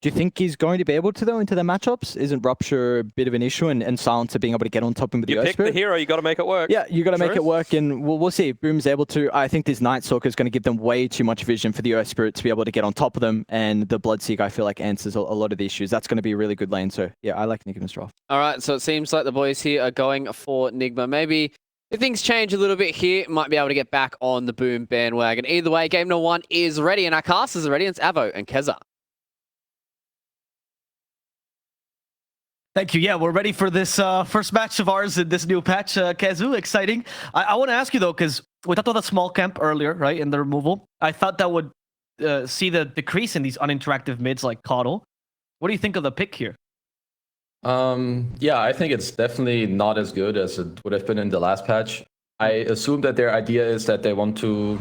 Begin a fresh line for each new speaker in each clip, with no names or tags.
Do you think he's going to be able to, though, into the matchups? Isn't Rupture a bit of an issue, and Silencer being able to get on top of him with the
You pick the hero, you got to make it work.
Yeah, you got to make it work, and we'll see. Boom's able to. I think this Night Stalker is going to give them way too much vision for the Earth Spirit to be able to get on top of them, and the Bloodseeker, I feel like, answers a lot of the issues. That's going to be a really good lane, so yeah, I like Nigma's draft.
All right, so it seems like the boys here are going for Nigma. Maybe if things change a little bit here, might be able to get back on the Boom bandwagon. Either way, game number 1 is ready, and our casters are ready, and it's Avo and Khezu.
Thank you. Yeah, we're ready for this first match of ours in this new patch, Khezu. Exciting. I want to ask you, though, because we talked about the small camp earlier, right, in the removal. I thought that would see the decrease in these uninteractive mids like Coddle. What do you think of the pick here?
Yeah, I think it's definitely not as good as it would have been in the last patch. I assume that their idea is that they want to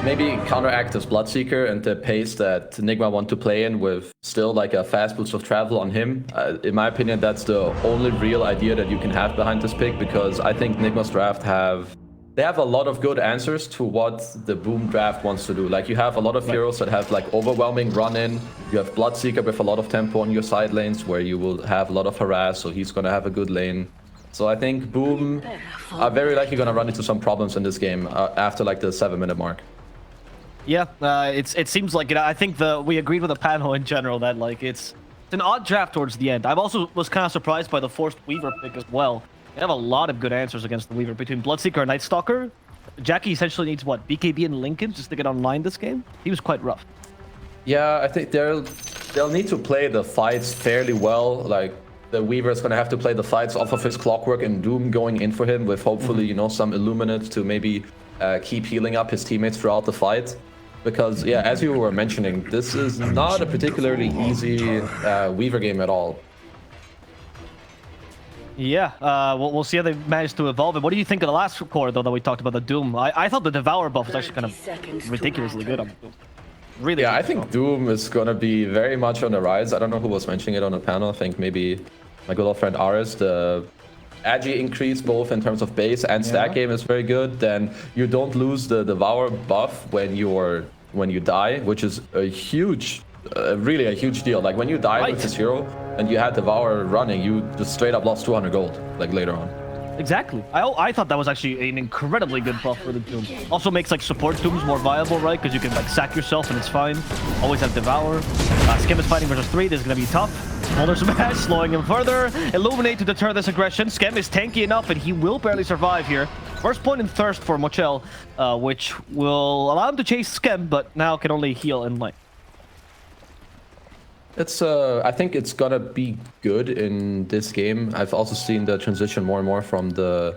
maybe counteract this Bloodseeker and the pace that Nigma want to play in with still like a fast boost of travel on him. In my opinion, that's the only real idea that you can have behind this pick, because I think Nigma's draft have a lot of good answers to what the Boom draft wants to do. Like, you have a lot of heroes that have like overwhelming run-in. You have Bloodseeker with a lot of tempo on your side lanes where you will have a lot of harass, so he's going to have a good lane. So I think Boom are very likely going to run into some problems in this game after like the 7-minute mark.
Yeah, it seems like it. I think we agreed with the panel in general that like it's an odd draft towards the end. I also was kind of surprised by the forced Weaver pick as well. They have a lot of good answers against the Weaver between Bloodseeker and Night Stalker. Jackie essentially needs what, BKB and Lincoln just to get online this game. He was quite rough.
Yeah, I think they'll need to play the fights fairly well. Like, the Weaver is going to have to play the fights off of his Clockwork and Doom going in for him with hopefully, you know, some Illuminate to maybe keep healing up his teammates throughout the fight. Because, yeah, as you were mentioning, this is not a particularly easy Weaver game at all.
Yeah, we'll see how they manage to evolve it. What do you think of the last core, though, that we talked about, the Doom? I thought the Devour buff was actually kind of ridiculously good on Doom. Really?
Yeah, I think Doom is going to be very much on the rise. I don't know who was mentioning it on the panel. I think maybe my good old friend Aris. The Agi increase both in terms of base and stack game is very good. Then you don't lose the Devour buff when you die, which is a huge, really a huge deal. Like, when you die with this hero and you had Devour running, you just straight up lost 200 gold like later on.
Exactly. I thought that was actually an incredibly good buff for the Doom. Also makes like support Dooms more viable, right? Because you can like sack yourself and it's fine. Always have Devour. Skem is fighting versus 3. This is going to be tough. Boulder Smash slowing him further. Illuminate to deter this aggression. Skem is tanky enough and he will barely survive here. First point in Thirst for Mochel, which will allow him to chase Skem, but now can only heal in lane.
It's I think it's gonna be good in this game. I've also seen the transition more and more from the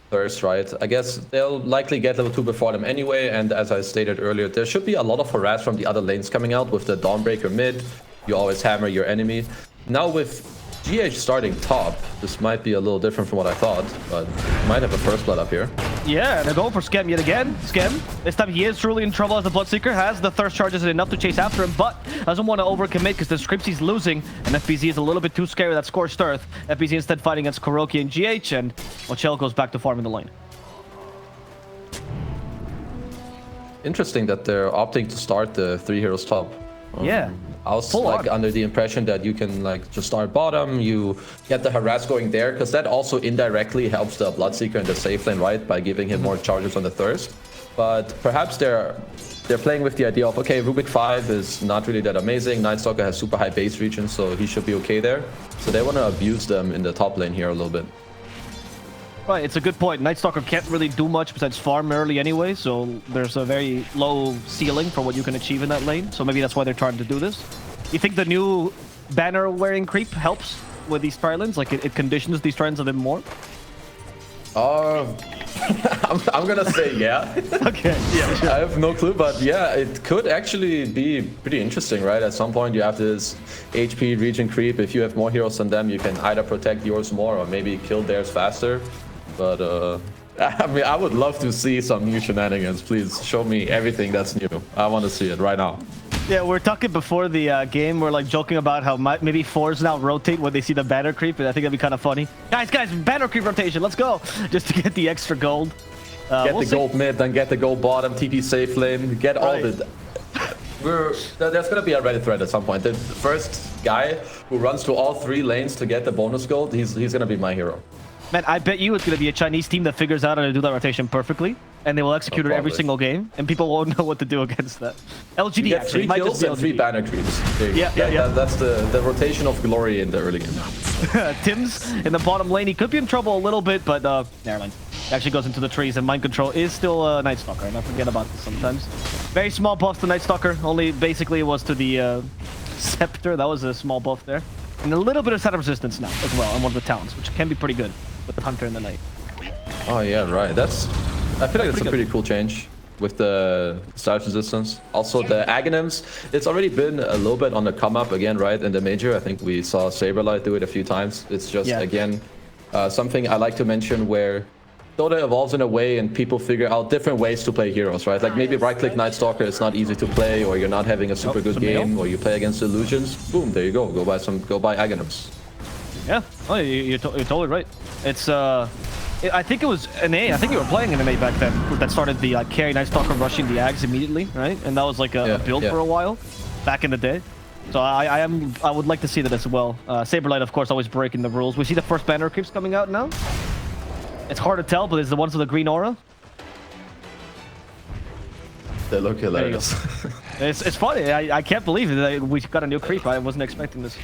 Thirst, right? I guess they'll likely get level 2 before them anyway, and as I stated earlier, there should be a lot of harass from the other lanes coming out with the Dawnbreaker mid. You always hammer your enemy. Now with GH starting top, this might be a little different from what I thought, but might have a first blood up here.
Yeah, they're going for Skem yet again. Skem, this time he is truly in trouble as the Bloodseeker has the Thirst charges enough to chase after him, but doesn't want to overcommit because the scripts he's losing, and FBZ is a little bit too scary with that Scorched Earth. FBZ instead fighting against Kuroki and GH, and Mochel goes back to farming the lane.
Interesting that they're opting to start the 3 heroes top.
Yeah.
I was like under the impression that you can like just start bottom, you get the harass going there, because that also indirectly helps the Bloodseeker in the safe lane, right, by giving him more charges on the Thirst. But perhaps they're playing with the idea of, okay, Rubik 5 is not really that amazing, Night Stalker has super high base region, so he should be okay there. So they want to abuse them in the top lane here a little bit.
Right, it's a good point. Night Stalker can't really do much besides farm early anyway, so there's a very low ceiling for what you can achieve in that lane. So maybe that's why they're trying to do this. You think the new banner wearing creep helps with these trilins? Like it conditions these trilins a bit more?
I'm gonna say yeah.
Okay, yeah, sure.
I have no clue, but yeah, it could actually be pretty interesting, right? At some point you have this HP region creep. If you have more heroes than them, you can either protect yours more or maybe kill theirs faster. But I mean, I would love to see some new shenanigans. Please show me everything that's new. I want to see it right now.
Yeah, we're talking before the game. We're like joking about how maybe 4s now rotate when they see the banner creep, and I think that'd be kind of funny. Guys, banner creep rotation. Let's go, just to get the extra gold.
Get the gold mid, then get the gold bottom. TP safe lane. Get all the There's gonna be a Reddit thread at some point. The first guy who runs to all 3 lanes to get the bonus gold, he's gonna be my hero.
Man, I bet you it's going to be a Chinese team that figures out how to do that rotation perfectly, and they will execute it every single game, and people won't know what to do against that. LGD
You get
actually
3 kills and 3 banner creeps. Yeah. That's the rotation of glory in the early game.
Tim's in the bottom lane. He could be in trouble a little bit, but never mind. He actually goes into the trees, and Mind Control is still Night Stalker, and I forget about this sometimes. Very small buff to Night Stalker, only basically it was to the Scepter. That was a small buff there. And a little bit of set resistance now as well on one of the talents, which can be pretty good with the Hunter in the night.
Oh yeah, right. I feel like that's a pretty cool change with the status resistance. Also the Aghanims, it's already been a little bit on the come up again, right? In the major, I think we saw Saberlight do it a few times. It's just again something I like to mention where Dota evolves in a way and people figure out different ways to play heroes, right? Like maybe right-click Night Stalker is not easy to play, or you're not having a super good game, or you play against illusions. Boom, there you go. Go buy Aghanims.
Yeah, oh, you're totally right. It's I think it was an A. I think you were playing an A back then that started the carry Night Stalker rushing the Ags immediately, right? And that was like a build for a while back in the day. So I would like to see that as well. Saberlight, of course, always breaking the rules. We see the first banner creeps coming out now. It's hard to tell, but it's the ones with the green aura.
They look hilarious.
It's funny. I can't believe it. We got a new creep. I wasn't expecting this.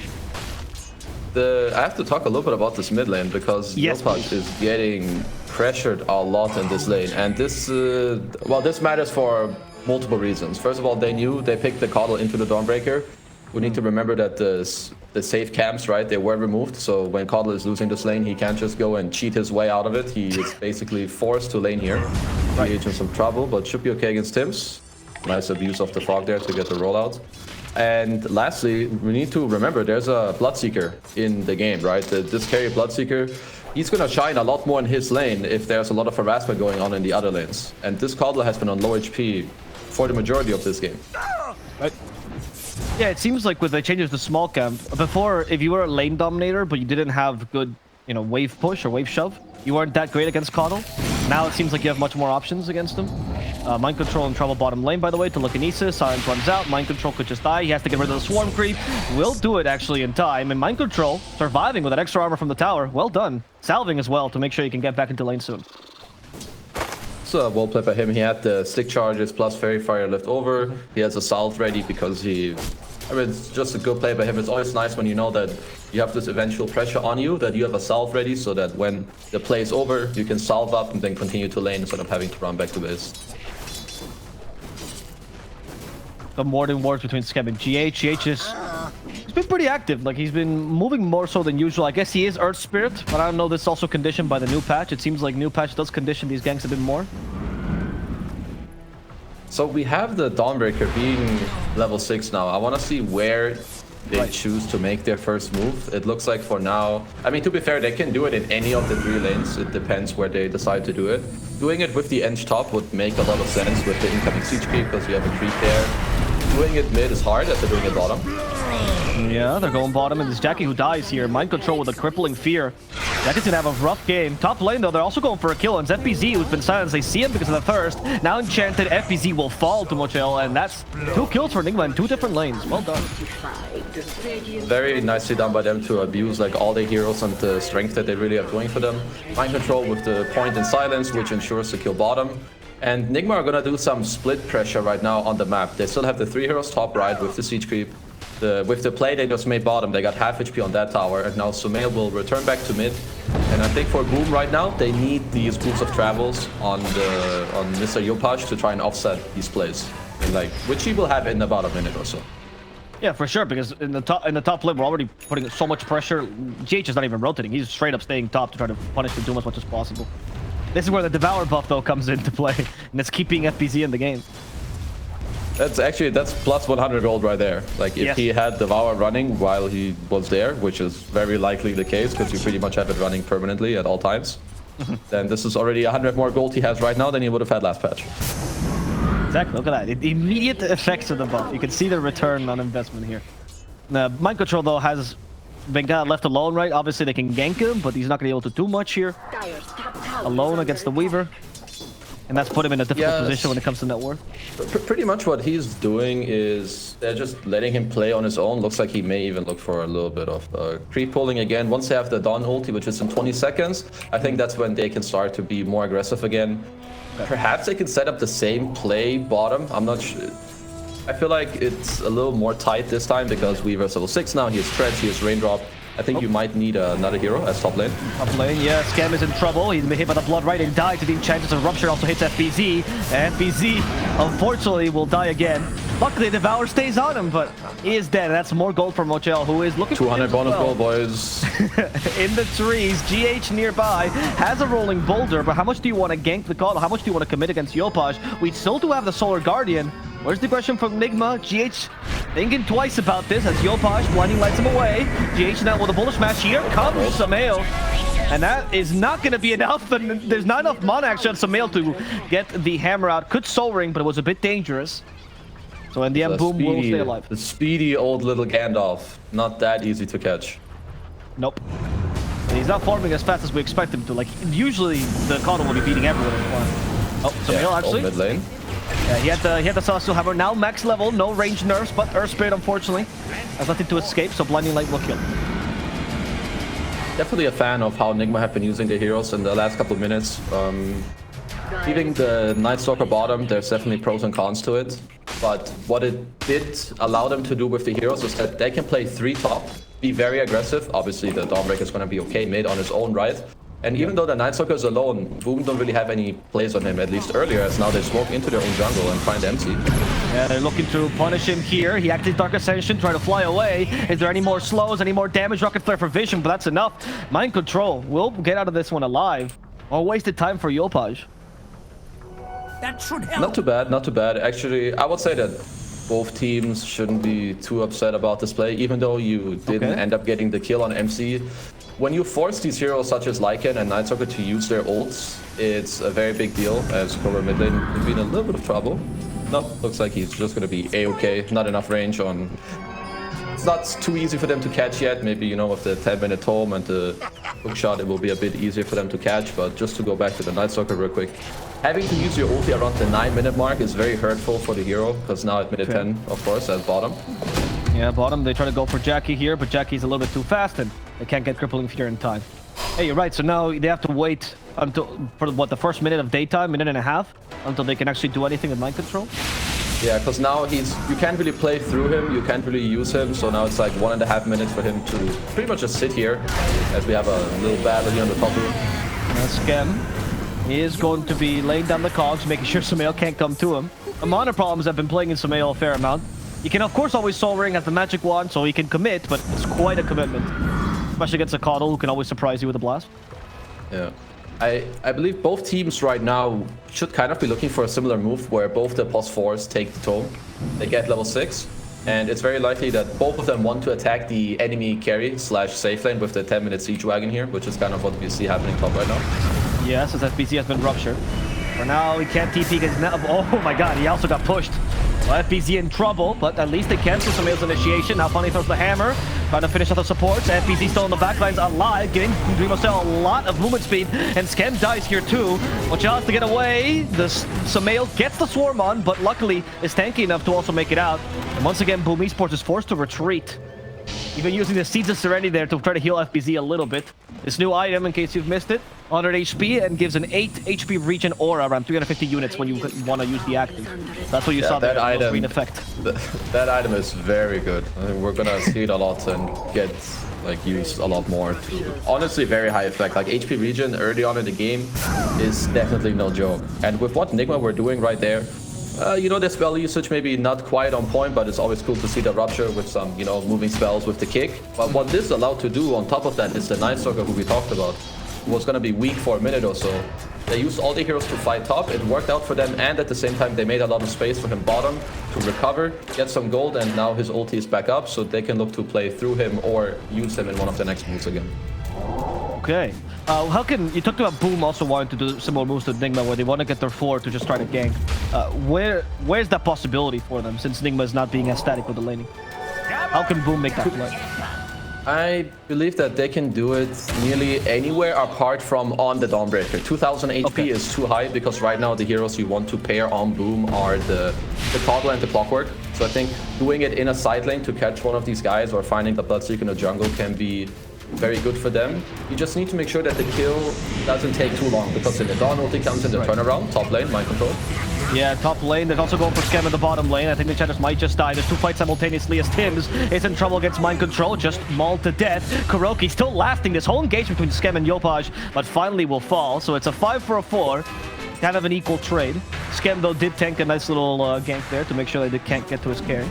I have to talk a little bit about this mid lane because Yopaj is getting pressured a lot in this lane, and this this matters for multiple reasons. First of all, they picked the Coddle into the Dawnbreaker. We need to remember that the safe camps, right, they were removed. So when Coddle is losing this lane, he can't just go and cheat his way out of it. He is basically forced to lane here. He's in some trouble, but should be okay against Tims. Nice abuse of the fog there to get the rollout. And lastly, we need to remember there's a Bloodseeker in the game, right? This carry Bloodseeker, he's going to shine a lot more in his lane if there's a lot of harassment going on in the other lanes. And this Coddle has been on low HP for the majority of this game.
Right. Yeah, it seems like with the changes to small camp, before, if you were a lane dominator, but you didn't have good, wave push or wave shove, you weren't that great against Coddle. Now it seems like you have much more options against him. Mind Control in trouble bottom lane, by the way, telekinesis. Silence runs out. Mind Control could just die. He has to get rid of the swarm creep. Will do it, actually, in time. And Mind Control surviving with that extra armor from the tower. Well done. Salving as well to make sure he can get back into lane soon.
So well played by him. He had the stick charges plus fairy fire left over. He has a salve ready because it's just a good play by him. It's always nice when you know that you have this eventual pressure on you, that you have a salve ready, so that when the play is over, you can salve up and then continue to lane instead of having to run back to base.
The Morden wars between Skeb and GH. GH he's been pretty active. Like, he's been moving more so than usual. I guess he is Earth Spirit, but I don't know, this is also conditioned by the new patch. It seems like new patch does condition these ganks a bit more.
So we have the Dawnbreaker being level 6 now. I want to see where they choose to make their first move. It looks like for now, I mean, to be fair, they can do it in any of the 3 lanes. It depends where they decide to do it. Doing it with the Eng top would make a lot of sense with the incoming siege creep because you have a creep there. Doing it mid is hard as they're doing it bottom.
Yeah, they're going bottom, and it's Jackie who dies here. Mind Control with a crippling fear. Jackie's gonna have a rough game. Top lane, though, they're also going for a kill, and it's FBZ who's been silenced. They see him because of the thirst. Now Enchanted, FBZ will fall to Mochel, and that's 2 kills for Nigma in 2 different lanes. Well done.
Very nicely done by them to abuse like all the heroes and the strength that they really have going for them. Mind Control with the point in silence, which ensures to kill bottom. And Nigma are gonna do some split pressure right now on the map. They still have the 3 heroes top right with the siege creep. With the play they just made bottom, they got half HP on that tower, and now Sumail will return back to mid. And I think for Boom right now, they need these boots of travels on Mr. Yopaj to try and offset these plays, and which he will have in about a minute or so.
Yeah, for sure, because in the top lane, we're already putting so much pressure. GH is not even rotating. He's straight up staying top to try to punish the Doom as much as possible. This is where the Devour buff, though, comes into play, and it's keeping FBZ in the game.
That's plus 100 gold right there. Like, if he had Devour running while he was there, which is very likely the case, because you pretty much have it running permanently at all times, then this is already 100 more gold he has right now than he would have had last patch.
Exactly, look at that. The immediate effects of the buff. You can see the return on investment here. Mind Control, though, has been kind of left alone, right? Obviously, they can gank him, but he's not going to be able to do much here. Alone against the Weaver. And that's put him in a difficult
Yes.
position when it comes to net worth.
Pretty much what he's doing is they're just letting him play on his own. Looks like he may even look for a little bit of creep pulling again. Once they have the Dawn ulti, which is in 20 seconds, I think that's when they can start to be more aggressive again. Perhaps they can set up the same play bottom. I'm not sure. I feel like it's a little more tight this time because Weaver's level 6 now. He has Treads, he has Raindrop. I think you might need another hero as top lane.
Top lane, yeah, Scam is in trouble. He's been hit by the Blood Right and died to the Enchantress of Rupture. Also hits FBZ. And FBZ, unfortunately, will die again. Luckily, Devour stays on him, but he is dead. That's more gold for Mochel, who is looking for
200 bonus gold, boys.
in the trees. GH nearby has a rolling boulder, but how much do you want to gank the call? How much do you want to commit against Yopaj? We still do have the Solar Guardian. Where's the question from Nigma? GH thinking twice about this as Yopaj blinding lights him away. GH now with a bullish match. Here comes Samael. And that is not going to be enough. And there's not enough mana actually on Samael to get the hammer out. Could Soul Ring, but it was a bit dangerous. So in the end, Boom will stay alive.
The speedy old little Gandalf. Not that easy to catch.
Nope. And he's not farming as fast as we expect him to. Like, usually the Connell will be beating everyone in farm. Oh, Samael actually.
Mid lane.
Yeah, he had the Celestial Hammer. Now max level, no range nerfs, but Earth Spirit, unfortunately, has nothing to escape, so Blinding Light will kill.
Definitely a fan of how Nigma have been using the heroes in the last couple of minutes. Leaving the Night Stalker bottom, there's definitely pros and cons to it. But what it did allow them to do with the heroes is that they can play 3 top, be very aggressive. Obviously, the Dawnbreaker is going to be okay mid on his own right. And even though the Night Stalker is alone, Boom don't really have any plays on him, at least earlier, as now they smoke into their own jungle and find MC.
Yeah, they're looking to punish him here. He activates Dark Ascension, trying to fly away. Is there any more slows, any more damage? Rocket Flare for Vision, but that's enough. Mind Control will get out of this one alive. Or wasted time for Yopaj.
That should help.
Not too bad, not too bad. Actually, I would say that both teams shouldn't be too upset about this play, even though you didn't end up getting the kill on MC. When you force these heroes such as Lycan and Night Stalker to use their ults, it's a very big deal, as Cobra mid lane could be in a little bit of trouble. No, looks like he's just going to be A-okay. Not enough range on... It's not too easy for them to catch yet. Maybe, you know, with the 10-minute tome and the hook shot, it will be a bit easier for them to catch. But just to go back to the Night Stalker real quick, having to use your ulti around the 9-minute mark is very hurtful for the hero, because now at minute 10, of course, at bottom.
Yeah, bottom, they try to go for Jackie here, but Jackie's a little bit too fast, and they can't get Crippling Fear in time. Hey, you're right, so now they have to wait until, for what, the first minute of daytime, minute and a half, until they can actually do anything with Mind Control?
Yeah, because now you can't really play through him, you can't really use him, so now it's like 1.5 minutes for him to pretty much just sit here, as we have a little battle here on the top room.
Scam is going to be laying down the cogs, making sure Samael can't come to him. The mana problems have been playing in Samael a fair amount. You can, of course, always Soul Ring as the magic wand, so he can commit, but it's quite a commitment. Especially against a Coddle, who can always surprise you with a blast.
Yeah. I believe both teams right now should kind of be looking for a similar move, where both the +4s take the tome. They get level 6, and it's very likely that both of them want to attack the enemy carry / safe lane with the 10-minute siege wagon here, which is kind of what we see happening top right now.
Yes, as FBC has been ruptured. For now, he can't TP because now... Oh my god, he also got pushed. Well, FBZ in trouble, but at least they cancel Samael's initiation. Now Funny throws the hammer, trying to finish off the supports. FBZ still in the backlines alive, getting Dreamosel a lot of movement speed, and Skem dies here too. Mochel has to get away. The Samael gets the swarm on, but luckily is tanky enough to also make it out. And once again, Boom Esports is forced to retreat. Even using the Seeds of Serenity there to try to heal FBZ a little bit. This new item, in case you've missed it, 100 HP and gives an 8 HP regen aura around 350 units when you want to use the active. That's what you saw there,
that item,
green effect.
That item is very good. I think we're gonna see it a lot and get like used a lot more to honestly very high effect. Like HP regen early on in the game is definitely no joke. And with what Nigma we're doing right there, you know, the spell usage maybe not quite on point, but it's always cool to see the Rupture with some, you know, moving spells with the kick. But what this allowed to do on top of that is the Night Stalker, who we talked about, was going to be weak for a minute or so. They used all the heroes to fight top. It worked out for them, and at the same time, they made a lot of space for him bottom to recover, get some gold, and now his ulti is back up, so they can look to play through him or use him in one of the next moves again.
Okay. How can you talked about Boom also wanting to do similar moves to Nigma, where they want to get their 4 to just try to gank? Where's that possibility for them, since Nigma is not being as static with the laning? How can Boom make that play?
I believe that they can do it nearly anywhere apart from on the Dawnbreaker. 2000 HP is too high because right now the heroes you want to pair on Boom are the Toddle and the Clockwork. So I think doing it in a side lane to catch one of these guys or finding the Bloodseeker in the jungle can be very good for them. You just need to make sure that the kill doesn't take too long because in the Dawn ulti comes in the turnaround, top lane, mind control.
Yeah, top lane. They're also going for Scam in the bottom lane. I think the Chatters might just die. There's two fights simultaneously as Tims is in trouble against Mind Control, just mauled to death. Kuroki still lasting this whole engagement between Scam and Yopaj, but finally will fall. So it's a 5 for a 4. Kind of an equal trade. Scam, though, did tank a nice little gank there to make sure that they can't get to his carry.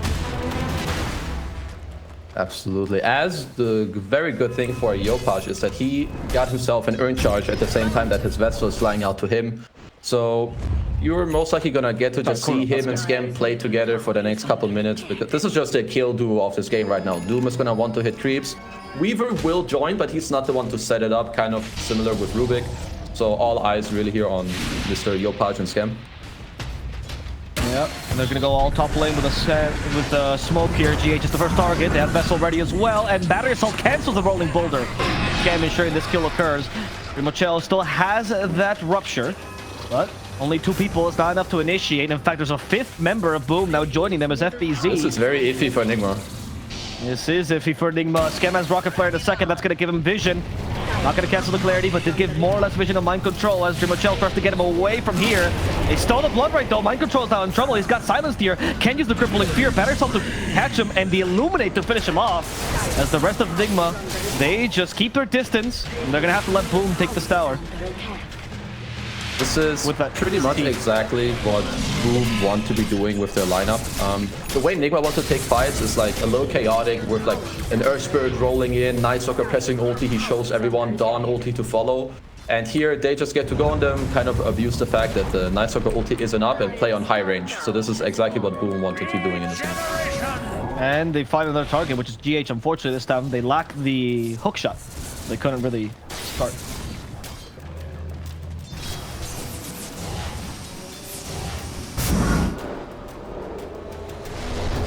Absolutely. As the very good thing for Yopaj is that he got himself an Urn Charge at the same time that his Vessel is flying out to him. So you're most likely gonna get to just see him and Scam play together for the next couple minutes because this is just a kill duo of this game right now. Doom is gonna want to hit creeps. Weaver will join, but he's not the one to set it up, kind of similar with Rubik. So all eyes really here on Mr. Yopaj and Scam.
Yep, and they're gonna go all top lane with a smoke here. GH is the first target. They have Vessel ready as well, and Battery Assault cancels the rolling boulder. Scam ensuring this kill occurs. Rimochel still has that rupture, but only 2 people is not enough to initiate. In fact, there's a 5th member of Boom now joining them as FBZ.
This is very iffy for Nigma.
This is iffy for Nigma. Scam has Rocket Flare in a second. That's going to give him vision. Not going to cancel the clarity, but did give more or less vision of Mind Control as Rimochel tries to get him away from here. They stole the Blood Right, though. Mind Control is now in trouble. He's got silenced here. Can use the Crippling Fear. Better self to catch him and the Illuminate to finish him off. As the rest of Nigma, they just keep their distance. And they're going to have to let Boom take this tower.
This is pretty much exactly what Boom want to be doing with their lineup. The way Nigma wants to take fights is like a little chaotic with like an Earth Spirit rolling in, Night Stalker pressing ulti, he shows everyone Dawn ulti to follow. And here they just get to go on them, kind of abuse the fact that the Night Stalker ulti isn't up and play on high range. So this is exactly what Boom want to keep doing in this game.
And they find another target, which is GH. Unfortunately, this time they lack the hook shot. They couldn't really start.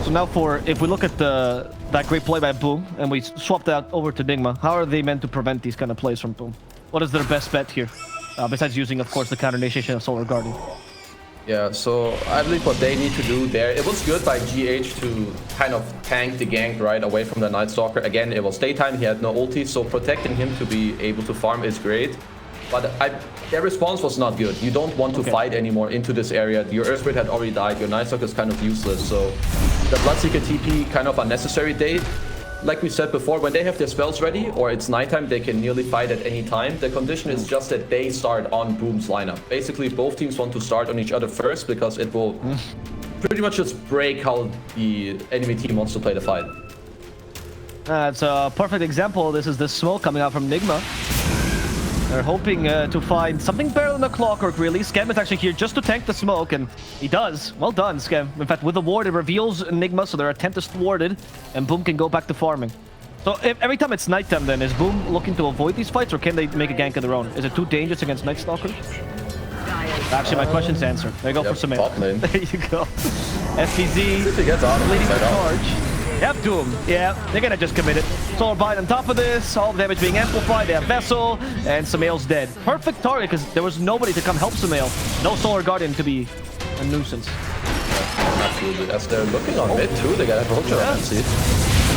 So now if we look at that great play by Boom and we swap that over to Nigma, how are they meant to prevent these kind of plays from Boom? What is their best bet here? Besides using, of course, the counter initiation of Solar Guardian.
Yeah, so I believe what they need to do there, it was good by GH to kind of tank the gank right away from the Night Stalker. Again, it was daytime, he had no ulti, so protecting him to be able to farm is great. But their response was not good. You don't want to fight anymore into this area. Your Earth Spirit had already died. Your Night Stalker is kind of useless. So the Bloodseeker TP kind of unnecessary. Like we said before, when they have their spells ready or it's nighttime, they can nearly fight at any time. The condition is just that they start on Boom's lineup. Basically, both teams want to start on each other first because it will pretty much just break how the enemy team wants to play the fight.
It's a perfect example. This is the smoke coming out from Nigma. They're hoping to find something better than the Clockwork, really. Scam is actually here just to tank the smoke, and he does. Well done, Scam. In fact, with the ward, it reveals Nigma, so their attempt is thwarted, and Boom can go back to farming. So every time it's nighttime, then, is Boom looking to avoid these fights, or can they make a gank of their own? Is it too dangerous against Night Stalker? Actually, my question's answered. There you go for some
top lane.
There you go. FBZ
If he gets on,
leading the charge. Yep, Doom. Yeah, they're gonna just commit it. Solar Bind on top of this, all the damage being amplified. They have Vessel, and Samael's dead. Perfect target, because there was nobody to come help Samael. No Solar Guardian to be a nuisance.
Absolutely. As they're looking on mid too, they got a vulture on MC.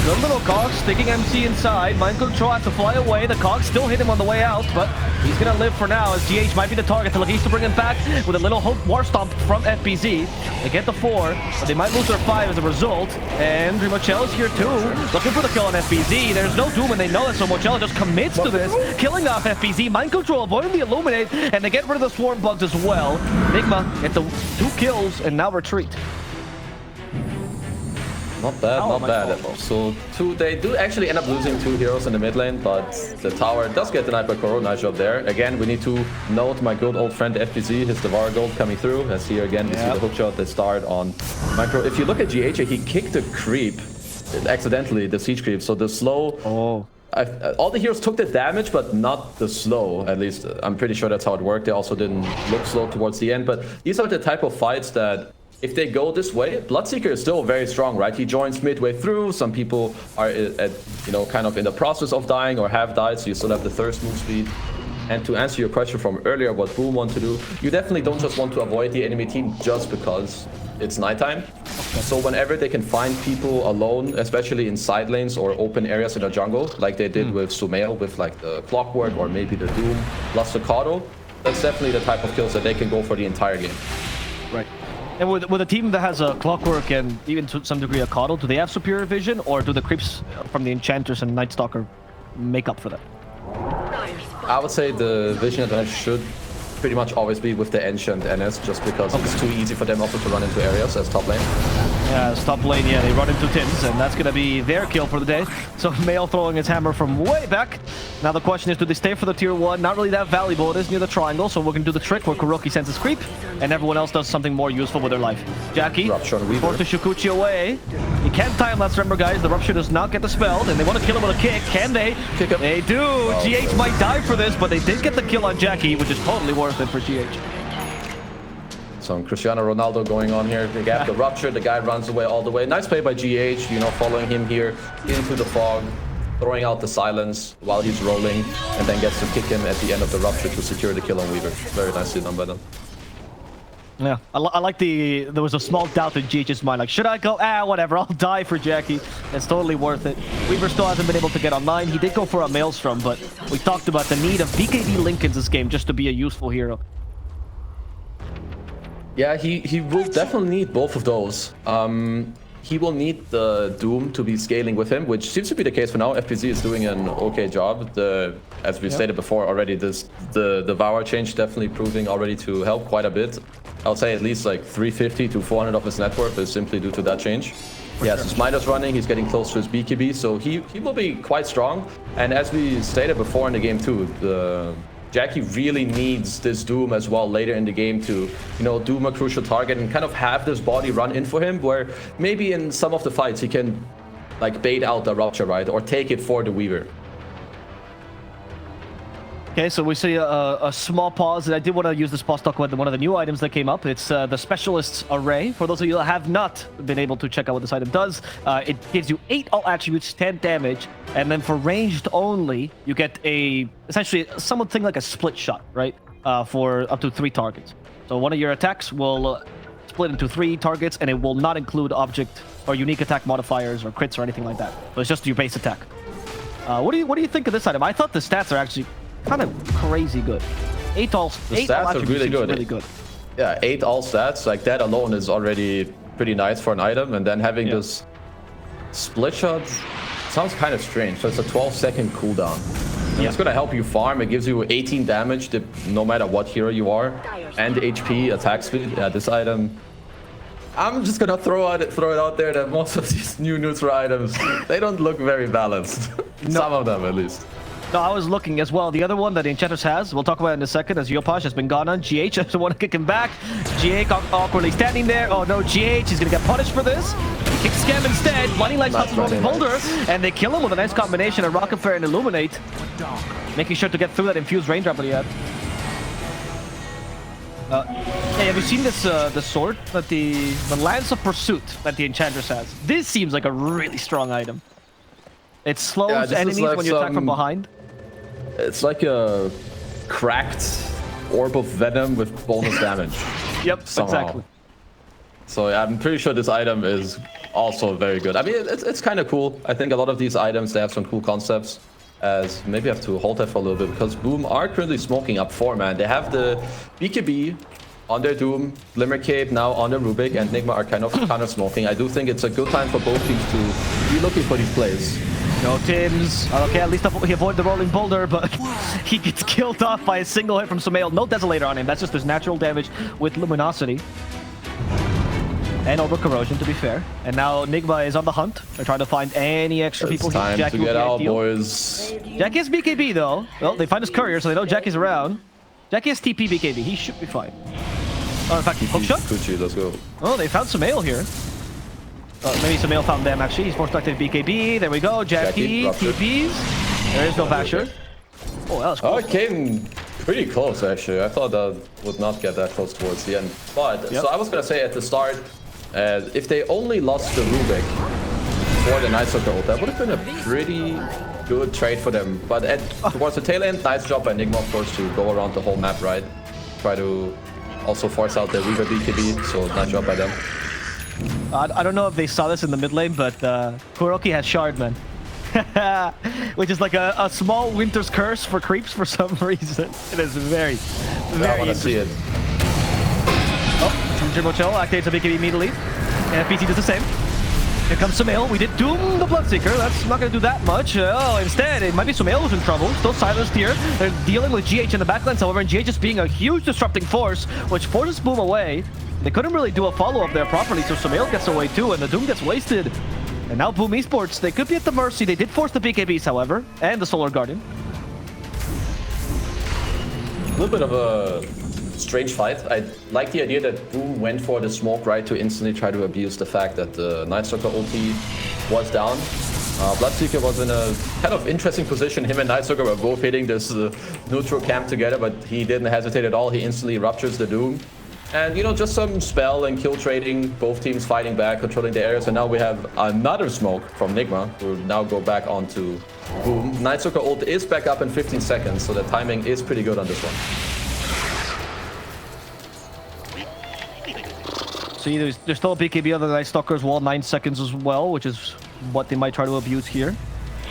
Good little Cog sticking MC inside. Mind Control has to fly away. The Cog still hit him on the way out, but he's gonna live for now as GH might be the target. They're looking to bring him back with a little War Stomp from FBZ. They get the 4, but they might lose their 5 as a result. And Rimochel is here too, looking for the kill on FBZ. There's no Doom and they know that, so Mochel just commits to this, killing off FBZ. Mind Control avoiding the Illuminate, and they get rid of the Swarm Bugs as well. Nigma get the 2 kills and now retreat.
Not bad, not bad. So they do actually end up losing 2 heroes in the mid lane, but the tower does get denied by Koro. Nice job there. Again, we need to note my good old friend FBZ, his Devour Gold coming through. As here again, we see the hookshot that start on Micro. If you look at GH, he kicked the creep accidentally, the siege creep. So the slow. All the heroes took the damage, but not the slow. At least I'm pretty sure that's how it worked. They also didn't look slow towards the end. But these are the type of fights that if they go this way, Bloodseeker is still very strong, right? He joins midway through. Some people are at, you know, kind of in the process of dying or have died, so you still have the thirst move speed. And to answer your question from earlier, what Boom want to do, you definitely don't just want to avoid the enemy team just because it's nighttime. So whenever they can find people alone, especially in side lanes or open areas in the jungle, like they did with Sumail, with like the Clockwork or maybe the Doom plus the Kato, that's definitely the type of kills that they can go for the entire game.
Right. And with a team that has a Clockwork and even to some degree a Coddle, do they have superior vision, or do the creeps from the Enchanters and Night Stalker make up for that?
I would say the vision advantage should pretty much always be with the Enchant NS, just because it's too easy for them also to run into areas as top lane.
Yeah, as top lane, yeah, they run into Tins, and that's going to be their kill for the day. So Mail throwing his hammer from way back. Now the question is, do they stay for the tier 1? Not really that valuable. It is near the triangle, so we're going to do the trick where Kuroki sends his creep, and everyone else does something more useful with their life. Jackie, forced to Shukuchi away. He can't time lapse, remember guys, the Rupture does not get dispelled, and they want to kill him with a kick. Can they?
Kick him.
They do! Oh, GH might die for this, but they did get the kill on Jackie, which is totally worth it for GH.
Some Cristiano Ronaldo going on here. They have the Rupture, the guy runs away all the way. Nice play by GH, you know, following him here into the fog, throwing out the silence while he's rolling, and then gets to kick him at the end of the Rupture to secure the kill on Weaver. Very nicely done by them.
Yeah, I like there was a small doubt in GH's mind, like, should I go? Whatever, I'll die for Jackie. It's totally worth it. Weaver still hasn't been able to get online. He did go for a Maelstrom, but we talked about the need of BKB Linkens this game just to be a useful hero.
Yeah, he will definitely need both of those. He will need the Doom to be scaling with him, which seems to be the case for now. FPZ is doing an okay job. As we stated before already, the Devour change definitely proving already to help quite a bit. I would say at least like 350 to 400 of his net worth is simply due to that change. Yeah, so Smiter's running, he's getting close to his BKB, so he will be quite strong. And as we stated before in the game too, Jackie really needs this Doom as well later in the game to, you know, Doom a crucial target and kind of have this body run in for him, where maybe in some of the fights he can like bait out the Rupture, right, or take it for the Weaver.
Okay, so we see a small pause, and I did want to use this pause to talk about one of the new items that came up. It's the Specialist's Array. For those of you that have not been able to check out what this item does, it gives you 8 all attributes, 10 damage, and then for ranged only, you get essentially something like a split shot, right? For up to 3 targets. So one of your attacks will split into 3 targets, and it will not include object or unique attack modifiers or crits or anything like that. So it's just your base attack. What do you think of this item? I thought the stats are actually kind of crazy good. 8 all
stats are really good. Yeah, 8 all stats, like that alone is already pretty nice for an item, and then having this split shot sounds kind of strange. So it's a 12-second cooldown. It's gonna help you farm. It gives you 18 damage no matter what hero you are, and HP, attack speed. Yeah, this item, I'm just gonna throw it out there that most of these new neutral items, they don't look very balanced. Some of them at least.
No, I was looking as well. The other one that the Enchanters has, we'll talk about it in a second, as Yopash has been gone on. GH doesn't want to kick him back. GH awkwardly standing there. Oh no, GH is going to get punished for this. He kicks Scam instead. Money Lights hustles Rolling Boulder, and they kill him with a nice combination of Rocket Flare and Illuminate. Making sure to get through that infused raindrop that he had. Hey, have you seen this the sword that the Lance of Pursuit that the Enchantress has? This seems like a really strong item. It slows enemies like when you attack from behind.
It's like a cracked orb of venom with bonus damage.
Yep,
somehow.
Exactly.
So yeah, I'm pretty sure this item is also very good. I mean, it's kind of cool. I think a lot of these items, they have some cool concepts. As maybe I have to hold that for a little bit, because Boom are currently smoking up 4, man. They have the BKB on their Doom, Glimmer Cape now on their Rubik, and Nigma are kind of smoking. I do think it's a good time for both teams to be looking for these plays.
No Tims. Okay, at least he avoided the rolling boulder, but he gets killed off by a single hit from Sumail. No Desolator on him. That's just his natural damage with Luminosity. And over Corrosion, to be fair. And now Nigma is on the hunt. They're trying to find any extra people.
It's time to get out, boys.
Jackie has BKB, though. Well, they find his courier, so they know Jackie's around. Jackie has TP BKB. He should be fine. Oh, in fact, hookshot?
Kuchi, let's go.
Oh, they found Sumail here. Maybe Sumail found them, actually. He's forced active BKB. There we go. Jackie TPs. There is no Vasher. Oh, that was cool.
Okay, Pretty close, actually. I thought that would not get that close towards the end. But, so I was going to say at the start, if they only lost the Rubik for the Night Soccer ult, that would have been a pretty good trade for them. But towards the tail end, nice job by Nigma, of course, to go around the whole map, right? Try to also force out the Reaver BKB, so nice job by them.
I don't know if they saw this in the mid lane, but Kuroki has Shard, man. Which is like a small winter's curse for creeps for some reason. It is very, very
I want to see it.
Oh, Mochel activates a BKB immediately. And FPC does the same. Here comes Sumail. We did doom the Bloodseeker. That's not going to do that much. Oh, instead, it might be Sumail who's in trouble. Still silenced here. They're dealing with GH in the backlines, however, and GH is being a huge disrupting force, which forces Boom away. They couldn't really do a follow-up there properly, so Sumail gets away too, and the Doom gets wasted. And now Boom Esports, they could be at the mercy. They did force the BKBs, however, and the Solar Guardian.
A little bit of a strange fight. I like the idea that Boom went for the smoke, right, to instantly try to abuse the fact that the Night Stalker ulti was down. Bloodseeker was in a kind of interesting position. Him and Night Stalker were both hitting this neutral camp together, but he didn't hesitate at all. He instantly ruptures the Doom. And, you know, just some spell and kill trading, both teams fighting back, controlling the area. So now we have another smoke from Nigma, who will now go back onto Boom. Night Stalker ult is back up in 15 seconds, so the timing is pretty good on this one.
See, there's still a BKB on the Night Stalker's wall, 9 seconds as well, which is what they might try to abuse here.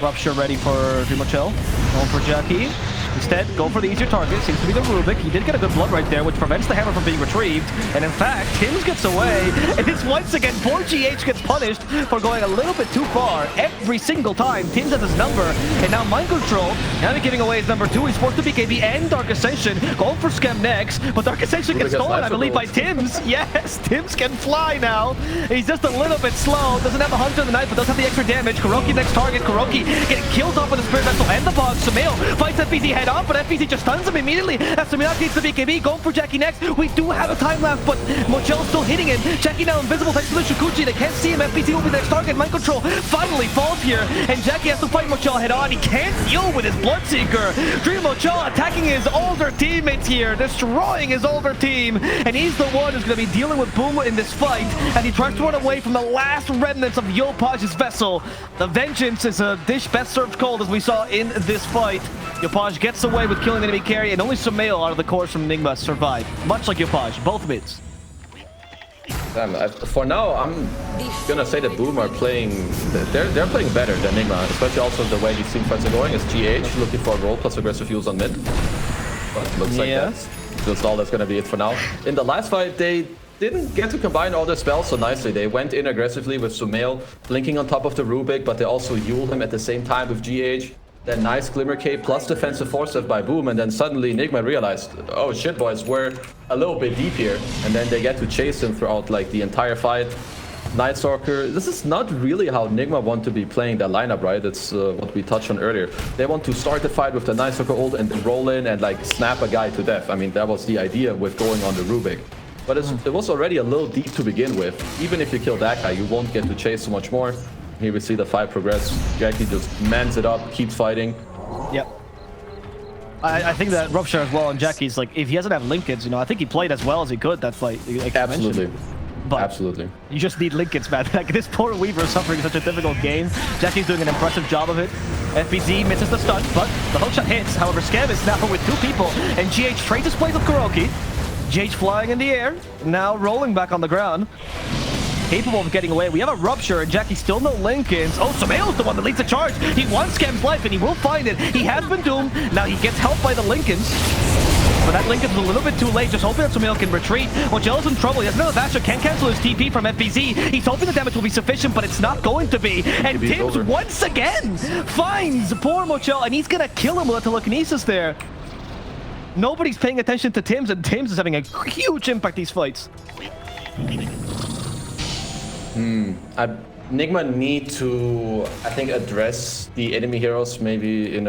Rupture ready for Mochel. Going for Jackie. Instead, go for the easier target. Seems to be the Rubik. He did get a good blood right there, which prevents the hammer from being retrieved. And in fact, Tims gets away. And it's once again, poor GH gets punished for going a little bit too far. Every single time, Tims has his number. And now Mind Control, now they're giving away his number 2. He's forced to BKB and Dark Ascension. Going for Scam next. But Dark Ascension gets stolen, I believe, by Tims. Yes, Tims can fly now. He's just a little bit slow. Doesn't have a hunter on the knife, but does have the extra damage. Kuroki next target. Kuroki getting killed off with the Spirit Vessel and the Bog. Sumail fights FPC head on, but FPC just stuns him immediately as Sumail gets the BKB. Going for Jackie next. We do have a time left, but Mochel's still hitting him. Jackie now invisible thanks to the Shukuchi. They can't see him. FPC will be the next target. Mind Control finally falls here, and Jackie has to fight Mochel head on. He can't deal with his Bloodseeker. Dream Mochel attacking his older teammates here, destroying his older team, and he's the one who's going to be dealing with Boom in this fight, and he tries to run away from the last remnants of Yopaj's vessel. The vengeance is a dish best served cold, as we saw in this fight. Yopaj gets away with killing the enemy carry, and only Sumail out of the cores from Nigma survive, much like Yopaj, both mids.
Damn, for now, I'm gonna say that Boom are playing. They're playing better than Nigma, especially also the way these team fights are going. Is GH looking for a roll plus aggressive use on mid, but looks like that's all that's gonna be it for now. In the last fight, they didn't get to combine all their spells so nicely. They went in aggressively with Sumail blinking on top of the Rubik, but they also Yuled him at the same time with GH. Then nice Glimmer Cape plus defensive force by Boom, and then suddenly Nigma realized, oh shit boys, we're a little bit deep here. And then they get to chase him throughout like the entire fight. Night Stalker, this is not really how Nigma want to be playing their lineup, right? It's what we touched on earlier. They want to start the fight with the Night Stalker ult and then roll in and like snap a guy to death. I mean, that was the idea with going on the Rubik. But it was already a little deep to begin with. Even if you kill that guy, you won't get to chase so much more. Here we see the fight progress. Jackie just mans it up, keeps fighting.
Yep. I think that Rupture as well, and Jackie's like, if he doesn't have Linkens, you know, I think he played as well as he could that fight. Like
Absolutely.
But
absolutely.
You just need Linkens, man. Like, this poor Weaver is suffering such a difficult game. Jackie's doing an impressive job of it. FBZ misses the stun, but the hookshot hits. However, Scam is now with 2 people, and GH trades his place with Kuroki. GH flying in the air, now rolling back on the ground. Capable of getting away. We have a Rupture, and Jackie still no Linkens. Oh, Sumail's the one that leads the charge. He wants Scam's life, and he will find it. He has been doomed. Now he gets helped by the Linkens. But that Linkens is a little bit too late, just hoping that Sumail can retreat. Mojel's in trouble. He has another Vasher, can't cancel his TP from FBZ. He's hoping the damage will be sufficient, but it's not going to be. And Tims once again finds poor Mochel, and he's gonna kill him with a telekinesis there. Nobody's paying attention to Tims, and Tims is having a huge impact these fights.
Nigma need to, I think, address the enemy heroes maybe in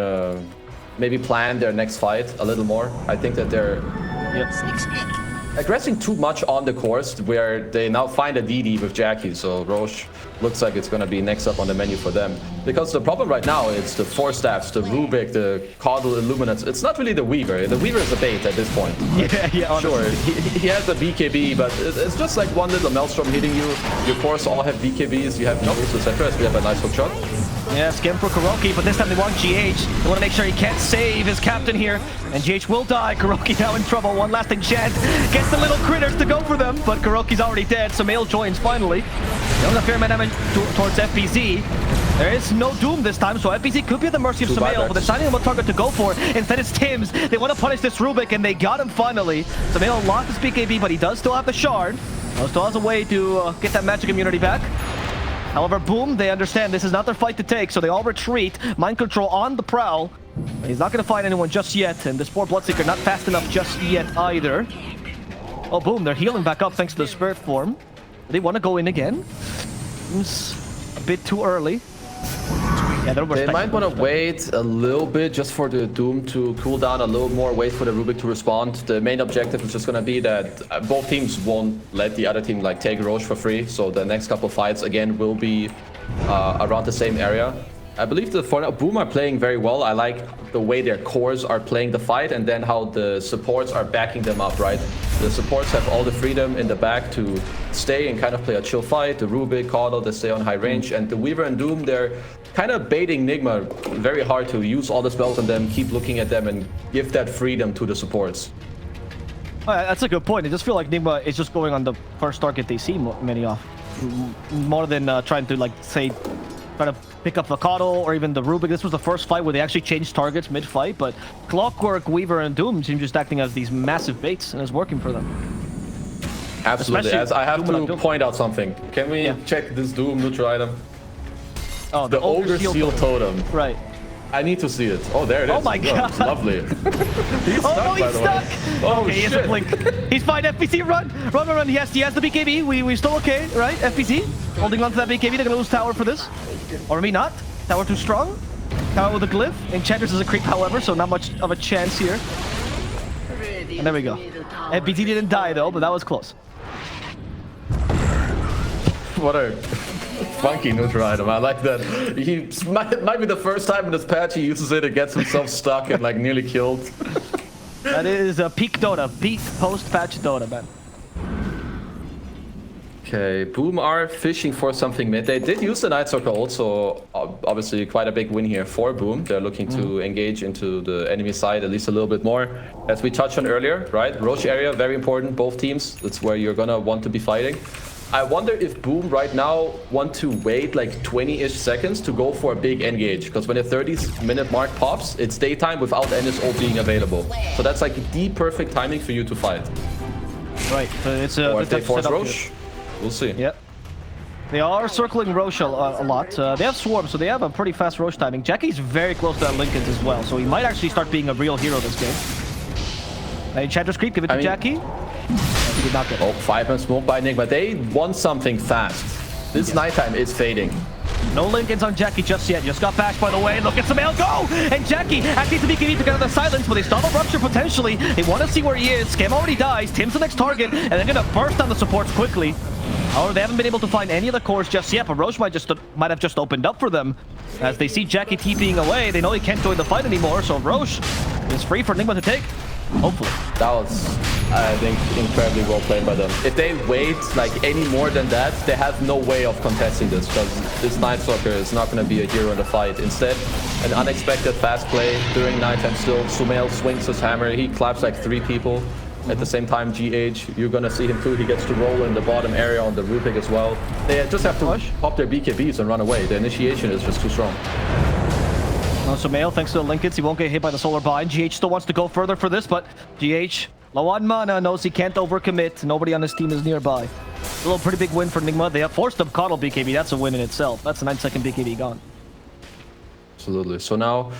maybe plan their next fight a little more. I think that they're aggressing too much on the course where they now find a DD with Jackie. So Roche looks like it's going to be next up on the menu for them. Because the problem right now is the 4 staffs, the Rubik, the Caudal Illuminates. It's not really the Weaver. The Weaver is a bait at this point.
Yeah,
sure. He has the BKB, but it's just like one little Maelstrom hitting you. Your cores all have BKBs. You have Nobles, etc. We have a nice hook shot.
Yeah, skim for Kuroki, but this time they want GH. They want to make sure he can't save his captain here. And GH will die. Kuroki now in trouble. One lasting chance. Gets the little critters to go for them, but Kuroki's already dead. Sumail joins finally. There was a fair amount of damage towards FBZ. There is no Doom this time, so FBZ could be at the mercy of Sumail, but they're signing him a target to go for. Instead it's Tims. They want to punish this Rubik, and they got him finally. Sumail lost his BKB, but he does still have the shard. Still has a way to get that magic immunity back. However, Boom, they understand this is not their fight to take, so they all retreat. Mind control on the prowl. He's not going to find anyone just yet, and this poor Bloodseeker not fast enough just yet either. Oh, Boom, they're healing back up thanks to the Spirit Form. Do they want to go in again? Seems a bit too early. Yeah,
they might want to wait a little bit just for the Doom to cool down a little more, wait for the Rubik to respond. The main objective is just going to be that both teams won't let the other team like take Roche for free. So the next couple fights again will be around the same area. I believe that for now, Boom are playing very well. I like the way their cores are playing the fight and then how the supports are backing them up, right? The supports have all the freedom in the back to stay and kind of play a chill fight. The Rubik, Caudal, they stay on high range. And the Weaver and Doom, they're kind of baiting Nigma very hard to use all the spells on them, keep looking at them and give that freedom to the supports.
That's a good point. I just feel like Nigma is just going on the first target they see many off. More than trying to, like, say, try to pick up the Caudal or even the Rubik. This was the first fight where they actually changed targets mid-fight, but Clockwork, Weaver, and Doom seem just acting as these massive baits, and it's working for them.
Absolutely. As I have to point out something. Can we check this Doom neutral item?
Oh,
the Ogre Seal Totem.
Right.
I need to see it. Oh, there it is.
Oh my god.
It's lovely. He's stuck,
no, he's stuck.
Oh,
okay,
shit.
He has a blink. He's fine. FPC, run. Run. He has the BKB. We're still okay, right? FPC holding on to that BKB. They're going to lose tower for this. Or maybe not. Tower too strong. Tower with a glyph. Enchantress is a creep, however, so not much of a chance here. And there we go. FPC didn't die, though, but that was close.
What a funky neutral item. I like that. He might be the first time in this patch he uses it and gets himself stuck and like nearly killed.
That is a peak Dota. Peak post-patch Dota, man.
Okay, Boom are fishing for something mid. They did use the Night Circle also. Obviously quite a big win here for Boom. They're looking to engage into the enemy side at least a little bit more. As we touched on earlier, right? Roche area, very important, both teams. That's where you're gonna want to be fighting. I wonder if Boom right now want to wait like 20-ish seconds to go for a big engage, because when the 30-minute mark pops, it's daytime without NSO being available. So that's like the perfect timing for you to fight.
Right, it's a...
Or if they force Roche, we'll see.
Yep. They are circling Roche a lot. They have Swarm, so they have a pretty fast Roche timing. Jackie's very close to that Linken's as well, so he might actually start being a real hero this game. Enchantress creep, give it to Jackie. He did not get it.
Oh, 5-man smoke by Nigma. They want something fast. This nighttime is fading.
No Linken's on Jackie just yet. Just got bashed, by the way. Look at Sumail go! And Jackie actually to BKB to get out of the silence, but they stop a rupture potentially. They want to see where he is. Scam already dies. Tim's the next target, and they're going to burst down the supports quickly. However, they haven't been able to find any of the cores just yet, but Roche might have just opened up for them. As they see Jackie TPing away, they know he can't join the fight anymore, so Roche is free for Nigma to take. Hopefully.
That was, I think, incredibly well played by them. If they wait like any more than that, they have no way of contesting this, because this Night Stalker is not going to be a hero in the fight. Instead, an unexpected fast play during nighttime still. Sumail swings his hammer. He claps like 3 people. At the same time, GH, you're going to see him too. He gets to roll in the bottom area on the Rubik as well. They just have to pop their BKBs and run away. The initiation is just too strong.
Sumail, thanks to the Linkens, he won't get hit by the solar bind. GH still wants to go further for this, but GH, low on mana, knows he can't overcommit. Nobody on his team is nearby. A little pretty big win for Nigma. They have forced up Caudal BKB. That's a win in itself. That's a 9-second BKB gone.
Absolutely. So now,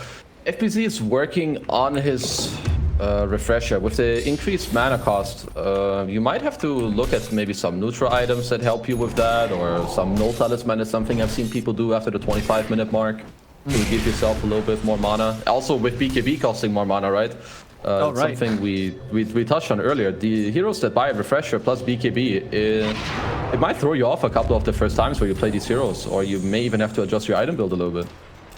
FPZ is working on his refresher. With the increased mana cost, you might have to look at maybe some neutral items that help you with that, or some null talisman is something I've seen people do after the 25-minute mark. To give yourself a little bit more mana. Also with BKB costing more mana, right?
Right.
Something we touched on earlier. The heroes that buy a refresher plus BKB, it might throw you off a couple of the first times where you play these heroes, or you may even have to adjust your item build a little bit.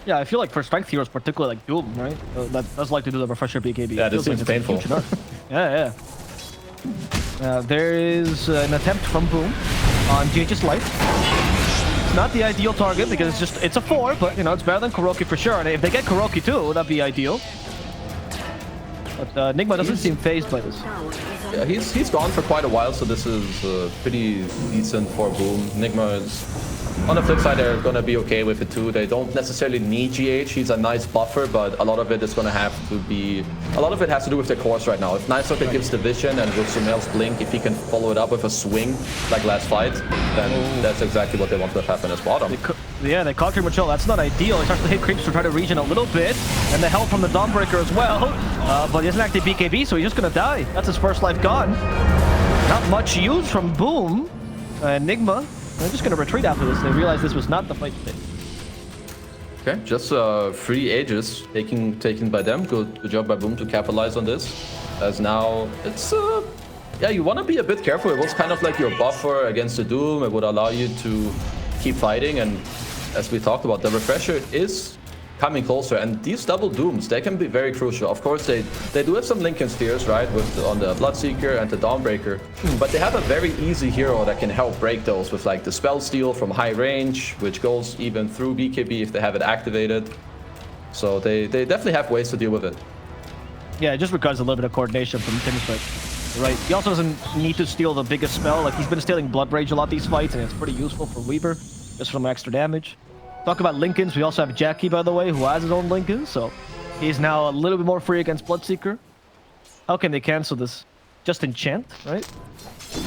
Yeah, I feel like for strength heroes, particularly like Doom, right? That does like to do the refresher BKB.
Yeah, this seems painful.
Yeah. There is an attempt from Boom on GH's life. It's not the ideal target because it's a 4, but you know it's better than Kuroki for sure. And if they get Kuroki too, that'd be ideal. But Nigma doesn't seem phased by this.
Yeah, he's gone for quite a while, so this is pretty decent for Boom. Nigma is, on the flip side, they're gonna be okay with it too. They don't necessarily need GH. He's a nice buffer, but a lot of it is gonna have to be. A lot of it has to do with their course right now. If Night Circuit gives the vision and with Sumail's blink, if he can follow it up with a swing like last fight, then that's exactly what they want to have happen as bottom.
They conquer Machel. That's not ideal. He starts to hit creeps to try to regen a little bit, and the help from the Dawnbreaker as well. But he doesn't active BKB, so he's just gonna die. That's his first life gone. Not much use from Boom. Nigma, they're just gonna retreat after this. They realize this was not the fight today.
Okay, just 3 Aegis taken by them. Good job by Boom to capitalize on this. As now it's yeah, you want to be a bit careful. It was kind of like your buffer against the Doom. It would allow you to keep fighting, and as we talked about, the refresher is coming closer, and these double Dooms, they can be very crucial. Of course, they do have some Lincoln Spheres, right, on the Bloodseeker and the Dawnbreaker, but they have a very easy hero that can help break those with like the Spell Steal from high range, which goes even through BKB if they have it activated. So they definitely have ways to deal with it.
Yeah, it just requires a little bit of coordination from Tim's, but right. He also doesn't need to steal the biggest spell. Like, he's been stealing Blood Rage a lot these fights, and it's pretty useful for Weaver, just from extra damage. Talk about Lincolns, we also have Jackie, by the way, who has his own Lincoln, so he's now a little bit more free against Bloodseeker. How can they cancel this? Just enchant, right?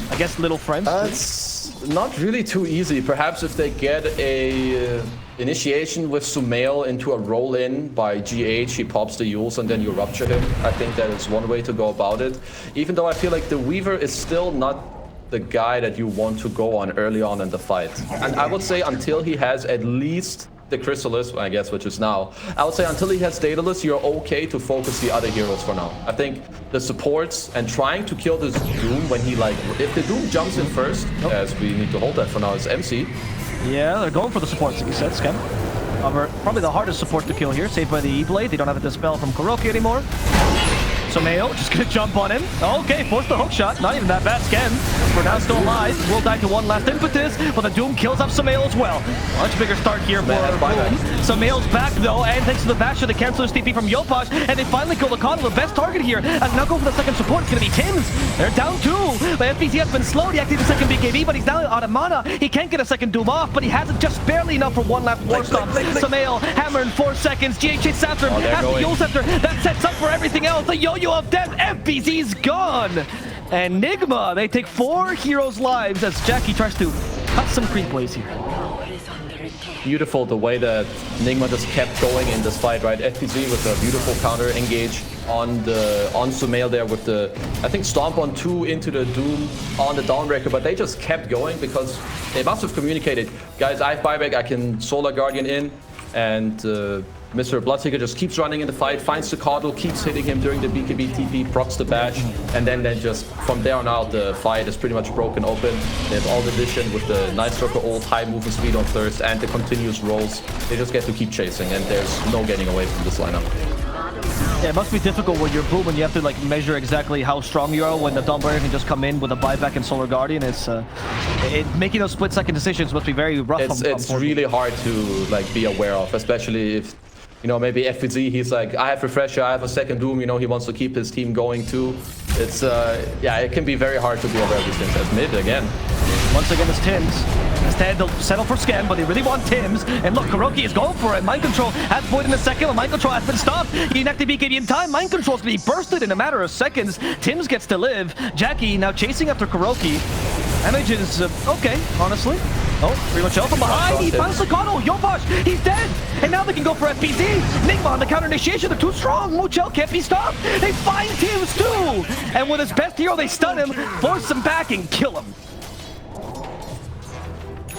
I guess Little Friends.
It's not really too easy. Perhaps if they get a initiation with Sumail into a roll-in by GH, he pops the Yules and then you rupture him. I think that is one way to go about it. Even though I feel like the Weaver is still not the guy that you want to go on early on in the fight. And I would say until he has at least the Chrysalis, I guess, which is now, I would say until he has Daedalus, you're okay to focus the other heroes for now. I think the supports and trying to kill this Doom when he like, if the Doom jumps in first, as we need to hold that for now, is MC.
Yeah, they're going for the supports, like you said, Scam. Probably the hardest support to kill here, saved by the E-Blade. They don't have a Dispel from Kuroki anymore. Sumail just gonna jump on him. Okay, force the hook shot. Not even that bad. Sken, for now still alive. Will die to one last impetus, but the Doom kills off Sumail as well. Much bigger start here for Boom. Sumail's back though, and thanks to the basher, the cancelers TP from Yopash, and they finally kill the Coddle, the best target here. And now go for the second support. It's gonna be Tim's. They're down 2. The FBZ has been slow. He activated the second BKB, but he's now out of mana. He can't get a second Doom off, but he has it just barely enough for one last war stop. Sumail, hammer in 4 seconds. GH hits after him. Has the Yule Scepter. That sets up for everything else. The yo-yo of death. FBZ's gone. And Nigma, they take 4 heroes' lives as Jackie tries to cut some creep plays here.
Beautiful the way that Nigma just kept going in this fight, right? FPZ with a beautiful counter engage on Sumail there with the, I think, stomp on 2 into the Doom on the Dawnbreaker, but they just kept going because they must have communicated, guys, I have buyback, I can Solar Guardian in, and Mr. Bloodseeker just keeps running in the fight, finds the Coddle, keeps hitting him during the BKB TP, procs the bash, and then just from there on out, the fight is pretty much broken open. They have all the vision with the Night Circle ult, high movement speed on Thirst, and the continuous rolls. They just get to keep chasing, and there's no getting away from this lineup.
Yeah, it must be difficult when you're Boom and you have to like measure exactly how strong you are when the Dawnbreaker can just come in with a buyback and Solar Guardian. It's making those split-second decisions must be very rough.
It's really hard to like be aware of, especially if, you know, maybe FPZ, he's like, I have Refresher, I have a second Doom, you know, he wants to keep his team going too. It's, yeah, it can be very hard to be aware of these things. As mid again.
Once again, it's Tim's. Instead, they'll settle for Scan, but they really want Tim's. And look, Kuroki is going for it. Mind Control has Void in a second, but Mind Control has been stopped. He inactive BKB in time. Mind Control's gonna be bursted in a matter of seconds. Tim's gets to live. Jackie now chasing after Kuroki. Damage is okay, honestly. Oh, pretty much from behind. He finds the Coddle. Yopash, he's dead. And now they can go for FPZ. Nigma on the counter initiation. They're too strong. Mochel can't be stopped. They find Tim's too. And with his best hero, they stun him, force him back, and kill him.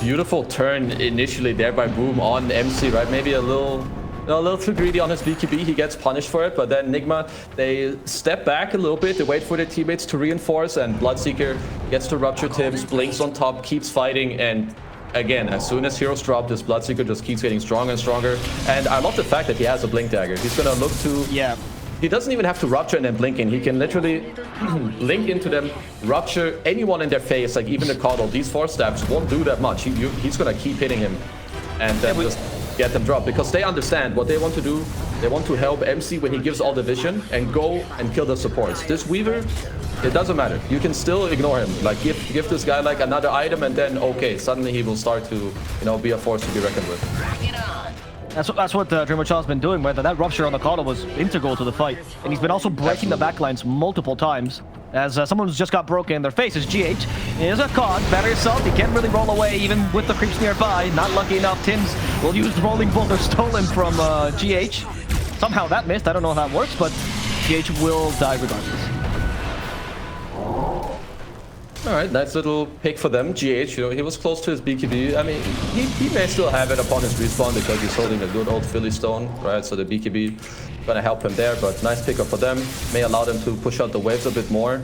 Beautiful turn initially there by Boom on MC, right? Maybe a little a little too greedy on his BKB. He gets punished for it, but then Nigma, they step back a little bit. They wait for their teammates to reinforce, and Bloodseeker gets to rupture Tims, blinks on top, keeps fighting, and again, as soon as heroes drop, this Bloodseeker just keeps getting stronger and stronger. And I love the fact that he has a blink dagger. He's gonna look to...
Yeah.
He doesn't even have to rupture and then blink in. He can literally blink into them, rupture anyone in their face, like even the Coddle. These 4 stabs won't do that much. He's gonna keep hitting him and then just get them dropped, because they understand what they want to do. They want to help MC when he gives all the vision and go and kill the supports. This Weaver, it doesn't matter. You can still ignore him. Like give this guy like another item, and then okay, suddenly he will start to, you know, be a force to be reckoned with.
That's what Dreamer Child's been doing, where that rupture on the Coddle was integral to the fight. And he's been also breaking the backlines multiple times. As someone who's just got broken in their face is GH. Here's a cog, battery assault. He can't really roll away even with the creeps nearby. Not lucky enough. Tims will use the rolling boulder stolen from GH. Somehow that missed. I don't know how that works, but GH will die regardless.
All right, nice little pick for them. GH, you know, he was close to his BKB. I mean, he may still have it upon his respawn because he's holding a good old Philly Stone, right? So the BKB gonna help him there, but nice pickup for them. May allow them to push out the waves a bit more.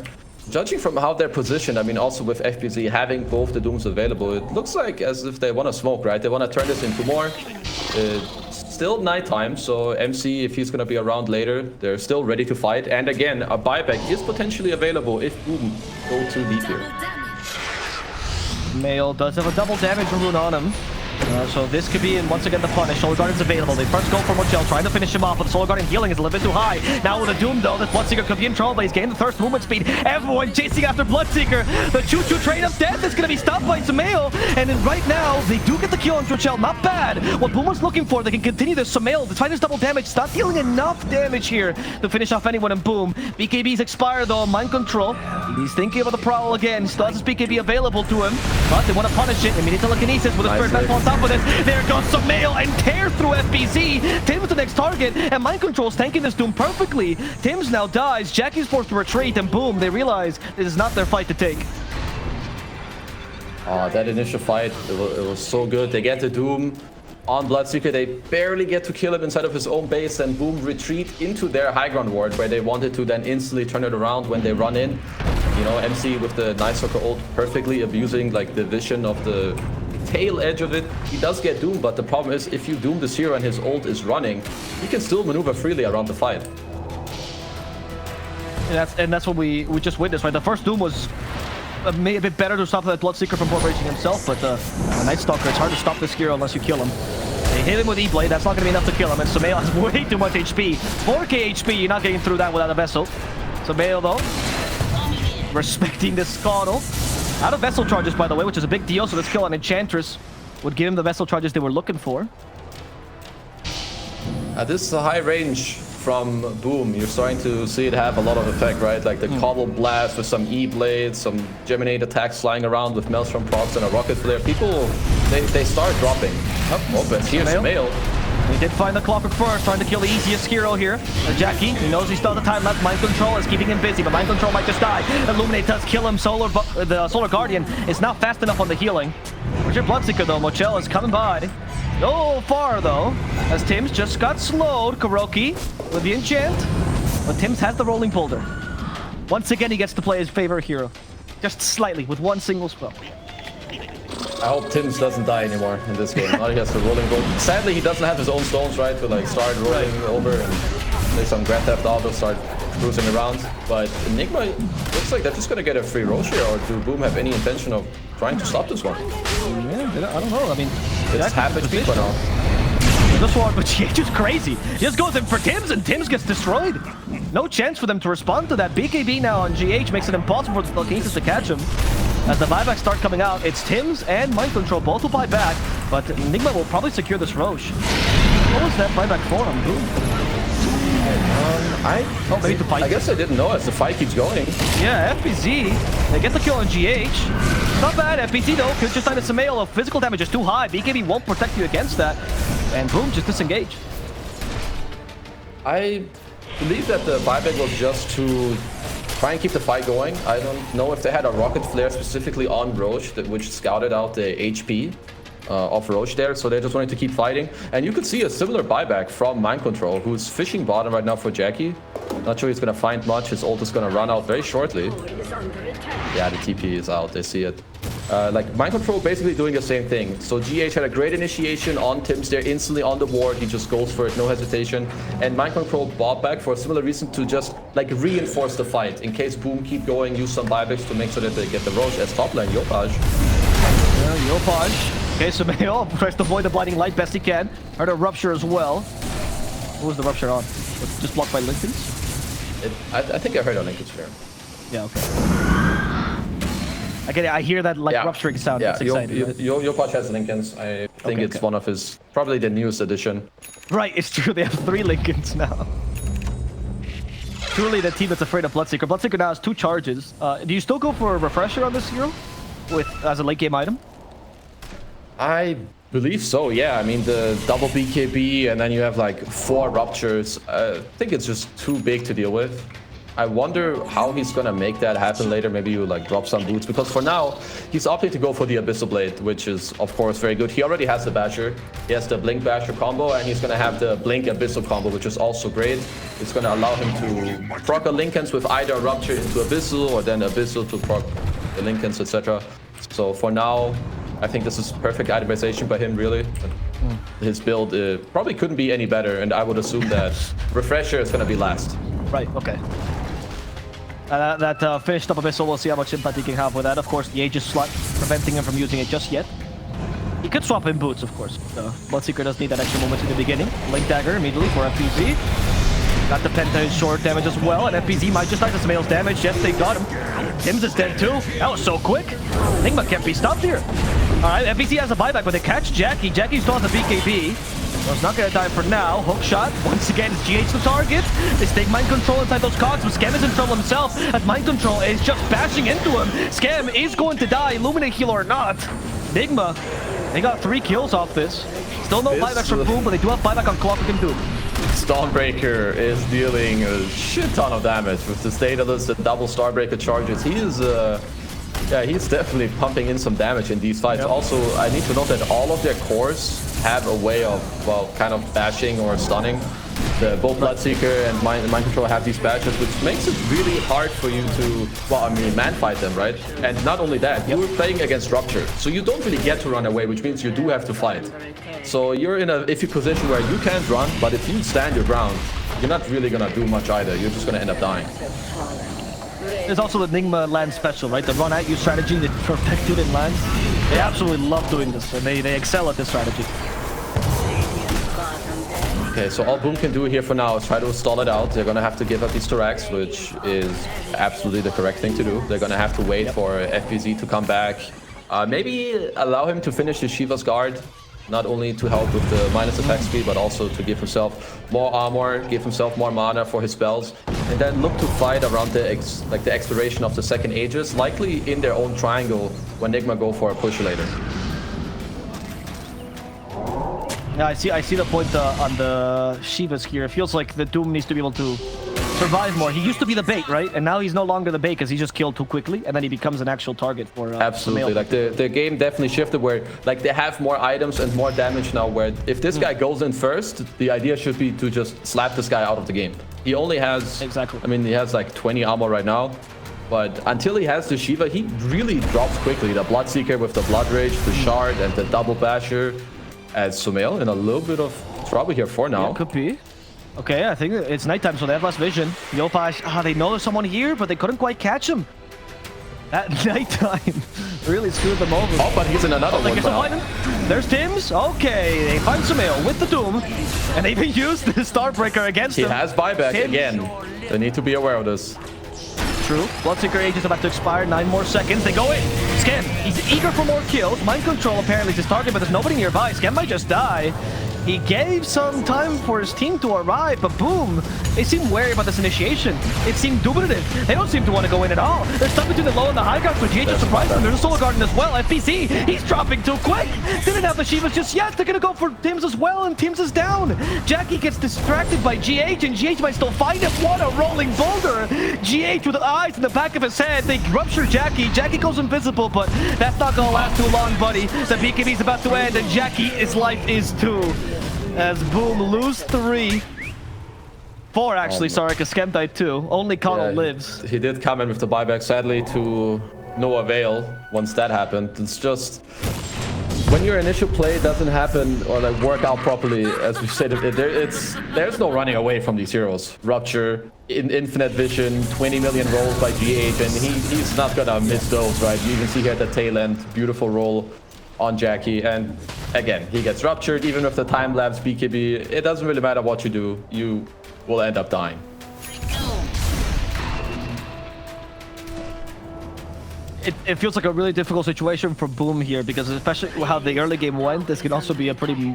Judging from how they're positioned, I mean, also with FPZ having both the Dooms available, it looks like as if they want to smoke, right? They want to turn this into more. Still nighttime, so MC, if he's going to be around later, they're still ready to fight. And again, a buyback is potentially available if Boom go too deep here.
Mail does have a double damage rune on him. So this could be, and once again, the punish. Solar Guardian's available. They first go for Mochel, trying to finish him off, but the Solar Guardian healing is a little bit too high. Now with a Doom, though, this Bloodseeker could be in trouble. He's gained the thirst movement speed. Everyone chasing after Bloodseeker. The choo-choo train of death is going to be stopped by Sumail. And then right now, they do get the kill on Mochel. Not bad. What Boom was looking for, they can continue this. Sumail, despite his double damage, it's not dealing enough damage here to finish off anyone in Boom. BKB's expired, though. Mind control. He's thinking about the prowl again. Still has his BKB available to him, but they want to punish it. Immediate telekinesis with a Spirit Vessel on top of this. There goes Sumail and tear through FBZ. Tim's the next target, and Mind Control's tanking this Doom perfectly. Tim's now dies. Jackie's forced to retreat, and boom, they realize this is not their fight to take.
That initial fight, it was so good. They get the Doom on Bloodseeker. They barely get to kill him inside of his own base, and boom, retreat into their high ground ward, where they wanted to then instantly turn it around when they run in. You know, MC with the Night Stalker ult perfectly abusing like the vision of the tail edge of it. He does get Doom, but the problem is if you Doom this hero and his ult is running, you can still maneuver freely around the fight.
And that's what we just witnessed, right? The first Doom was maybe a bit better to stop that Bloodseeker from port raging himself, but the Night Stalker, it's hard to stop this hero unless you kill him. They hit him with E-Blade, that's not going to be enough to kill him, and Sumail has way too much HP. 4k HP, you're not getting through that without a Vessel. Sumail, though, respecting this Coddle. Out of Vessel charges, by the way, which is a big deal, so this kill on Enchantress would give him the Vessel charges they were looking for.
This is a high range from Boom. You're starting to see it have a lot of effect, right? Like the Coddle Blast with some E-Blades, some Geminate attacks flying around with Maelstrom procs and a Rocket Flare. People, they start dropping. Oh, but here's Sumail.
He did find the Clockwork first, trying to kill the easiest hero here. Jackie, he knows he's still the time left. Mind Control is keeping him busy, but Mind Control might just die. Illuminate does kill him. The Solar Guardian is not fast enough on the healing. Where's your Bloodseeker, though? Mochel is coming by. No far, though, as Tims just got slowed. Kuroki with the enchant, but Tims has the rolling boulder. Once again, he gets to play his favorite hero. Just slightly, with one single spell.
I hope Tims doesn't die anymore in this game. Now he has the rolling bolt. Sadly, he doesn't have his own stones, right? To like start rolling over and play some Grand Theft Auto, start cruising around. But Nigma looks like they're just gonna get a free Roche here, or do Boom have any intention of trying to stop this one?
Yeah, I don't know. I mean,
it's half HP for now.
This one, but she's just crazy. He just goes in for Tims, and Tims gets destroyed. No chance for them to respond to that. BKB now on GH makes it impossible for the telekinesis to catch him. As the buybacks start coming out, it's Tims and Mind Control both will buy back, but Nigma will probably secure this Roche. What was that buyback for on Boom? Maybe to fight.
I guess I didn't know as the fight keeps going.
Yeah, FBZ, they get the kill on GH. Not bad, FBZ though, could just sign a Sumail of physical damage is too high. BKB won't protect you against that. And Boom, just disengage.
I believe that the buyback was just to try and keep the fight going. I don't know if they had a Rocket Flare specifically on Roche, which scouted out the HP. of Roche there, so they just wanted to keep fighting. And you could see a similar buyback from Mind Control, who's fishing bottom right now for Jackie. Not sure he's going to find much. His ult is going to run out very shortly. Yeah, the TP is out. They see it. Like, Mind Control basically doing the same thing. So GH had a great initiation on Tims there, instantly on the board. He just goes for it, no hesitation. And Mind Control bought back for a similar reason, to just, like, reinforce the fight. In case Boom keep going, use some buybacks to make sure that they get the Roche as top lane. Yopaj.
Yeah, Yopaj. Okay, so Mayo tries to avoid the blinding light best he can. Heard a rupture as well. What was the rupture on? Just blocked by Linken's?
I think I heard on Linken's fair.
Yeah, okay. I hear that like rupturing sound.
Yeah,
it's exciting.
Yopaj has Linken's. I think it's one of his, probably the newest edition.
Right, it's true. They have 3 Linken's now. Truly the team that's afraid of Bloodseeker. Bloodseeker now has 2 charges. Do you still go for a refresher on this hero as a late game item?
I believe so, yeah. I mean, the double BKB and then you have like 4 ruptures. I think it's just too big to deal with. I wonder how he's gonna make that happen later. Maybe you like drop some boots, because for now he's opting to go for the Abyssal Blade, which is of course very good. He already has the Basher. He has the Blink Basher combo, and he's gonna have the Blink Abyssal combo, which is also great. It's gonna allow him to proc a Linkens with either a Rupture into Abyssal or then Abyssal to proc the Linkens, etc. So for now, I think this is perfect itemization by him, really. His build probably couldn't be any better, and I would assume that Refresher is gonna be last.
Right, okay. That finished up Abyssal, we'll see how much impact he can have with that. Of course, the Aegis slot preventing him from using it just yet. He could swap in boots, of course. Bloodseeker does need that extra moment in the beginning. Link Dagger immediately for FPZ. Got the Penta is short damage as well, and FPZ might just like the Smail's damage. Yes, they got him. Tims is dead too. That was so quick. Nigma can't be stopped here. Alright, FPZ has a buyback, but they catch Jackie. Jackie still has a BKB. So it's not gonna die for now. Hook shot. Once again, it's GH the target. They stake Mind Control inside those cogs, but Scam is in trouble himself, as Mind Control is just bashing into him. Scam is going to die, Illuminate heal or not. Nigma, they got 3 kills off this. Still no buybacks from Boom, but they do have buyback on Clockwork and Doom.
Stormbreaker is dealing a shit ton of damage with the Daedalus, the double Starbreaker charges. He is, yeah, he's definitely pumping in some damage in these fights. Yep. Also, I need to note that all of their cores have a way of, well, kind of bashing or stunning. Both Bloodseeker and Mind Control have these bashes, which makes it really hard for you to, well, I mean, man fight them, right? And not only that, you're playing against Rupture, so you don't really get to run away, which means you do have to fight. So you're in a iffy position where you can't run, but if you stand your ground, you're not really gonna do much either. You're just gonna end up dying.
There's also the Nigma land special, right? The run at you strategy, the protected in lands. They absolutely love doing this, and they excel at this strategy.
Okay, so all Boom can do here for now is try to stall it out. They're gonna have to give up these Turaks, which is absolutely the correct thing to do. They're gonna have to wait for FPZ to come back. Maybe allow him to finish his Shiva's guard. Not only to help with the minus attack speed, but also to give himself more armor, give himself more mana for his spells, and then look to fight around the expiration of the second Aegis, likely in their own triangle when Nigma go for a push later.
Yeah, I see the point on the Shivas here. It feels like the Doom needs to be able to survive more. He used to be the bait, right? And now he's no longer the bait because he just killed too quickly, and then he becomes an actual target for
absolutely. Like the game definitely shifted where like they have more items and more damage now, where if this guy goes in first, the idea should be to just slap this guy out of the game. He only has, I mean, he has like 20 ammo right now, but until he has the Shiva, he really drops quickly. The Bloodseeker with the Blood Rage, the Shard, and the double Basher. As Sumail in a little bit of trouble here for now.
Yeah, could be. Okay, I think it's nighttime, so they have less vision. Yopaj, they know there's someone here, but they couldn't quite catch him. At nighttime, really screwed them over.
Oh, but he's in another one now.
There's Tims. Okay, they find Sumail with the Doom, and they even used the Starbreaker against him.
He has buyback again. They need to be aware of this.
True. Bloodseeker Age is about to expire. 9 more seconds. They go in. Scam, he's eager for more kills. Mind Control apparently is his target, but there's nobody nearby. Scam might just die. He gave some time for his team to arrive, but boom, they seem wary about this initiation. It seemed dubitative. They don't seem to want to go in at all. They're stuck between the low and the high ground, but GH just surprised them. There's a Solar Garden as well. FPC, he's dropping too quick. Didn't have the Shivas just yet. They're going to go for Tims as well, and Tims is down. Jackie gets distracted by GH, and GH might still find him. What a rolling boulder. GH with the eyes in the back of his head. They rupture Jackie. Jackie goes invisible, but that's not going to last too long, buddy. The BKB's about to end, and Jackie's life is too. As Boom lose 3. 4 actually, sorry, because Schem died 2. Only Connell lives.
He did come in with the buyback, sadly to no avail once that happened. It's just when your initial play doesn't happen or like work out properly, as we said, there's no running away from these heroes. Rupture, infinite vision, 20 million rolls by GH, and he's not gonna miss those, right? You even see here at the tail end, beautiful roll on Jackie, and again, he gets ruptured. Even with the time-lapse BKB, it doesn't really matter what you do, you will end up dying.
It feels like a really difficult situation for Boom here, because especially how the early game went, this could also be a pretty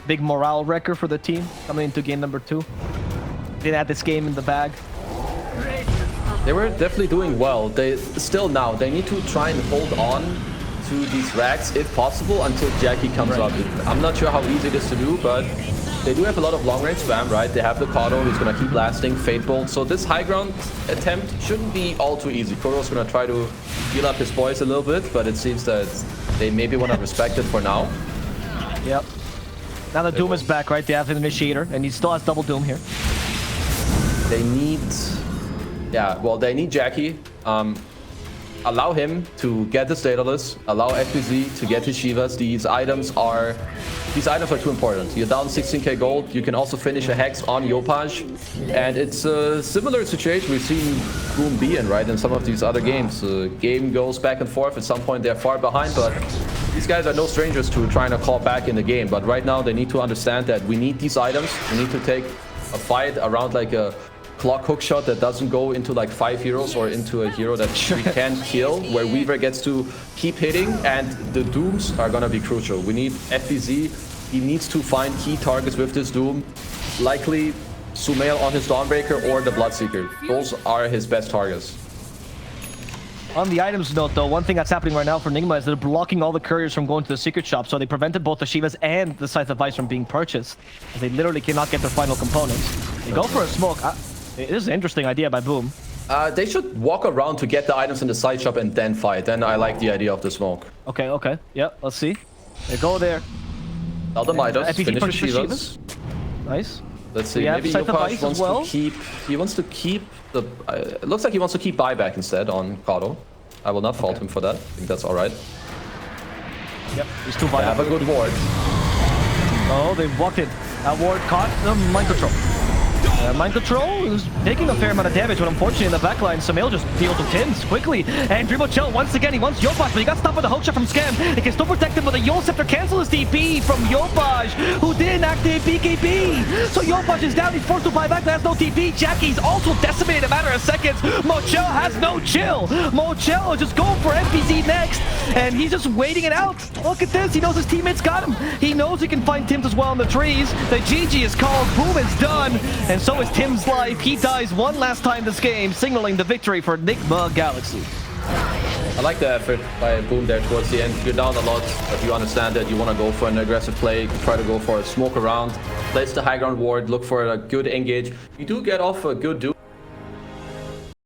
big morale wrecker for the team coming into game number 2. They had this game in the bag.
They were definitely doing well. They need to try and hold on to these racks if possible until Jackie comes up. I'm not sure how easy it is to do, but they do have a lot of long range spam, right? They have the Kato who's gonna keep lasting, Fate Bolt. So this high ground attempt shouldn't be all too easy. Kuro's gonna try to heal up his boys a little bit, but it seems that they maybe want to respect it for now.
Yep. Now the Doom is back, right? They have an initiator, and he still has double Doom here.
They need, they need Jackie. Allow him to get the Daedalus, allow FPZ to get his Shivas. These items are too important. You're down 16k gold. You can also finish a Hex on Yopaj. And it's a similar situation we've seen Boom be in, right? In some of these other games. The game goes back and forth. At some point, they're far behind, but these guys are no strangers to trying to call back in the game. But right now, they need to understand that we need these items. We need to take a fight around like a clock hookshot that doesn't go into like 5 heroes or into a hero that we can't kill, where Weaver gets to keep hitting, and the Dooms are gonna be crucial. We need FPZ. He needs to find key targets with this Doom, likely Sumail on his Dawnbreaker or the Bloodseeker. Those are his best targets.
On the items note, though, one thing that's happening right now for Nigma is they're blocking all the couriers from going to the secret shop, so they prevented both the Shivas and the Scythe of Ice from being purchased, as they literally cannot get their final components. They go for a smoke. It is an interesting idea by Boom.
They should walk around to get the items in the side shop and then fight. Then I like the idea of the smoke.
Okay. Yep, let's see. They go there.
Now the Midas, finish the Shivas.
Nice.
Let's see, maybe Yopaj wants to keep... He wants to keep the... it looks like he wants to keep buyback instead on Kato. I will not fault him for that. I think that's alright.
Yep, he's too
violent. They have a good ward.
Oh, they've walked in. That ward caught the mind control. Mind control is taking a fair amount of damage, but unfortunately in the backline, Sumail just deals with Tims quickly. And Dribble once again, he wants Yopaj, but he got stopped with a hookshot from Schem. He can still protect him, but the Yol Scepter cancels his DP from Yopaj, who didn't activate BKB. So Yopaj is down, he's forced to buy back, but has no TP. Jackie's also decimated in a matter of seconds. Mochel has no chill. Mochel is just going for FPZ next, and he's just waiting it out. Look at this, he knows his teammates got him. He knows he can find Tims as well in the trees. The GG is called, Boom is done, and so is Tim's life. He dies one last time this game, signaling the victory for Nigma Galaxy.
I like the effort by Boom there towards the end. You're down a lot, but you understand that you want to go for an aggressive play. You try to go for a smoke around, place the high ground ward, look for a good engage. You do get off a good dude.